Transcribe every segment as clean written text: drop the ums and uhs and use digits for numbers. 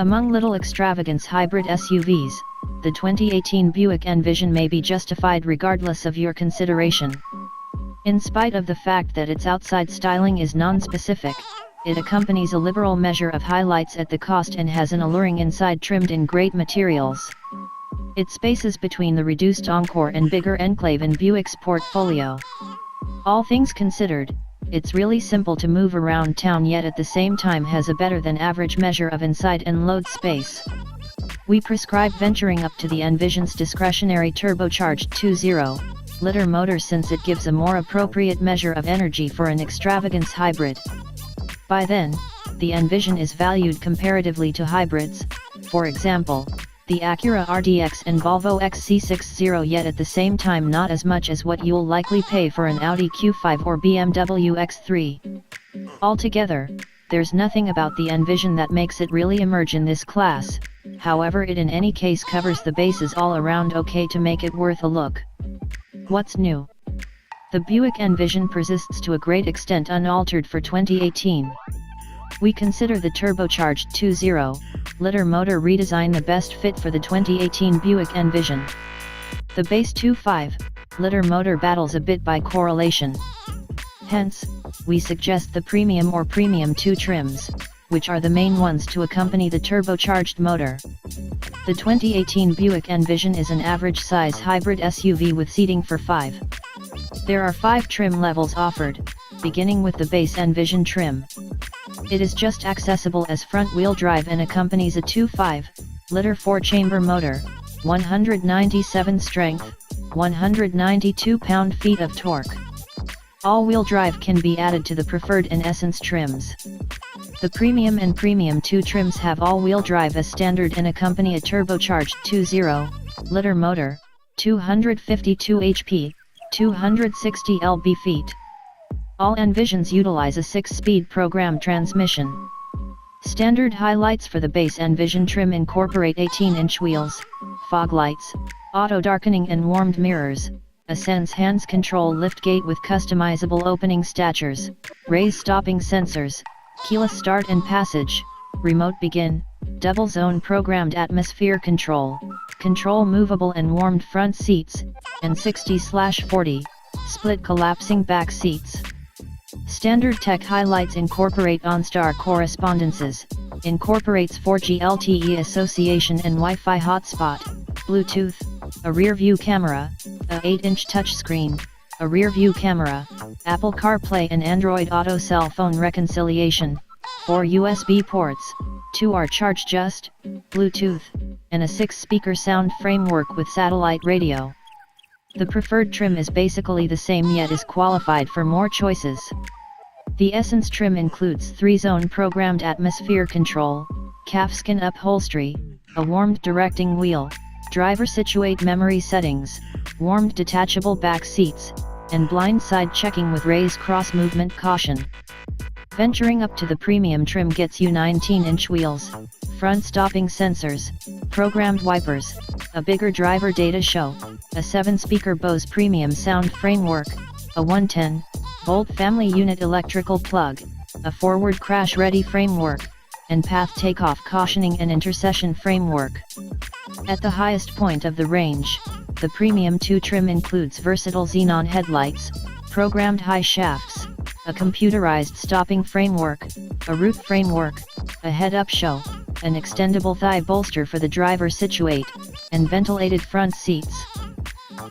Among little extravagance hybrid SUVs, the 2018 Buick Envision may be justified regardless of your consideration. In spite of the fact that its outside styling is non-specific, it accompanies a liberal measure of highlights at the cost and has an alluring inside trimmed in great materials. It spaces between the reduced Encore and bigger Enclave in Buick's portfolio. All things considered, it's really simple to move around town, yet at the same time has a better than average measure of inside and load space. We prescribe venturing up to the Envision's discretionary turbocharged 2.0-liter motor since it gives a more appropriate measure of energy for an extravagance hybrid. By then, the Envision is valued comparatively to hybrids, for example, the Acura RDX and Volvo XC60, yet at the same time not as much as what you'll likely pay for an Audi Q5 or BMW X3. Altogether, there's nothing about the Envision that makes it really emerge in this class, however it in any case covers the bases all around okay to make it worth a look. What's new? The Buick Envision persists to a great extent unaltered for 2018. We consider the turbocharged 2.0-liter motor redesign the best fit for the 2018 Buick Envision. The base 2.5-liter motor battles a bit by correlation. Hence, we suggest the Premium or Premium 2 trims, which are the main ones to accompany the turbocharged motor. The 2018 Buick Envision is an average-size hybrid SUV with seating for 5. There are 5 trim levels offered, beginning with the base Envision trim. It is just accessible as front-wheel drive and accompanies a 2.5-liter 4-chamber motor, 197 strength, 192 pound-feet of torque. All-wheel drive can be added to the Preferred and Essence trims. The Premium and Premium 2 trims have all-wheel drive as standard and accompany a turbocharged 2.0-liter motor, 252 HP, 260 lb-ft. All Envisions utilize a 6-speed program transmission. Standard highlights for the base Envision trim incorporate 18-inch wheels, fog lights, auto darkening and warmed mirrors, a Sense hands control liftgate with customizable opening statures, raise stopping sensors, keyless start and passage, remote begin, double zone programmed atmosphere control, control movable and warmed front seats, and 60/40 split collapsing back seats. Standard tech highlights incorporate OnStar correspondences, incorporates 4G LTE association and Wi-Fi hotspot, Bluetooth, a rear-view camera, a 8-inch touchscreen, a rear-view camera, Apple CarPlay and Android Auto cell phone reconciliation, 4 USB ports, 2 are charge-just, Bluetooth, and a 6-speaker sound framework with satellite radio. The preferred trim is basically the same yet is qualified for more choices. The Essence trim includes 3-zone programmed atmosphere control, calfskin upholstery, a warmed directing wheel, driver situate memory settings, warmed detachable back seats, and blind side checking with raised cross movement caution. Venturing up to the Premium trim gets you 19-inch wheels, front stopping sensors, programmed wipers, a bigger driver data show, a 7-speaker Bose Premium sound framework, a 110-volt family unit electrical plug, a forward crash-ready framework, and path takeoff cautioning and intercession framework. At the highest point of the range, the Premium 2 trim includes versatile xenon headlights, programmed high shafts, a computerized stopping framework, a roof framework, a head-up show, an extendable thigh bolster for the driver situate, and ventilated front seats.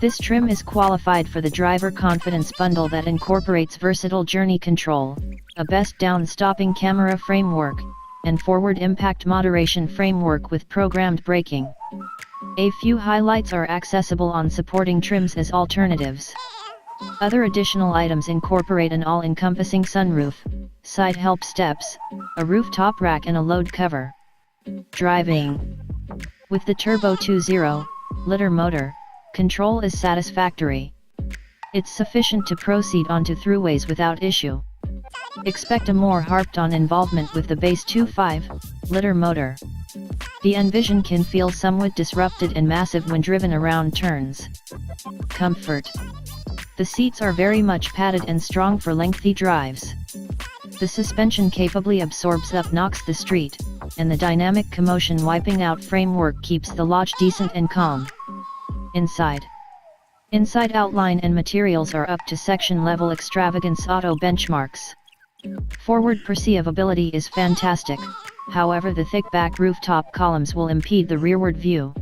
This trim is qualified for the Driver Confidence Bundle that incorporates versatile journey control, a best down stopping camera framework, and forward impact moderation framework with programmed braking. A few highlights are accessible on supporting trims as alternatives. Other additional items incorporate an all-encompassing sunroof, side help steps, a rooftop rack and a load cover. Driving. With the Turbo 2.0-liter motor, control is satisfactory. It's sufficient to proceed onto throughways without issue. Expect a more harped-on involvement with the base 2.5-liter motor. The Envision can feel somewhat disrupted and massive when driven around turns. Comfort. The seats are very much padded and strong for lengthy drives. The suspension capably absorbs up knocks the street, and the dynamic commotion wiping out framework keeps the lodge decent and calm. Inside outline and materials are up to section level extravagance auto benchmarks. Forward perceivability is fantastic, however the thick back rooftop columns will impede the rearward view.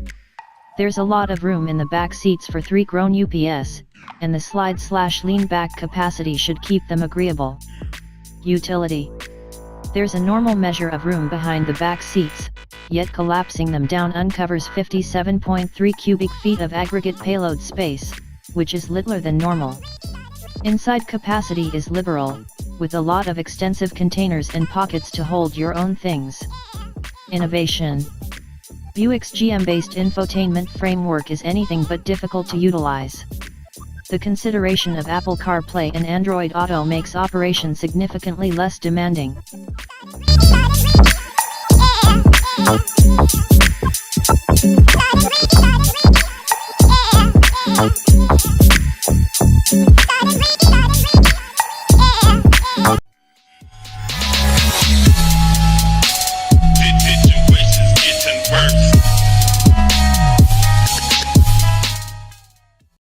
There's a lot of room in the back seats for 3 grown UPS, and the slide/lean back capacity should keep them agreeable. Utility. There's a normal measure of room behind the back seats, yet collapsing them down uncovers 57.3 cubic feet of aggregate payload space, which is littler than normal. Inside capacity is liberal, with a lot of extensive containers and pockets to hold your own things. Innovation. Buick's GM-based infotainment framework is anything but difficult to utilize. The consideration of Apple CarPlay and Android Auto makes operation significantly less demanding.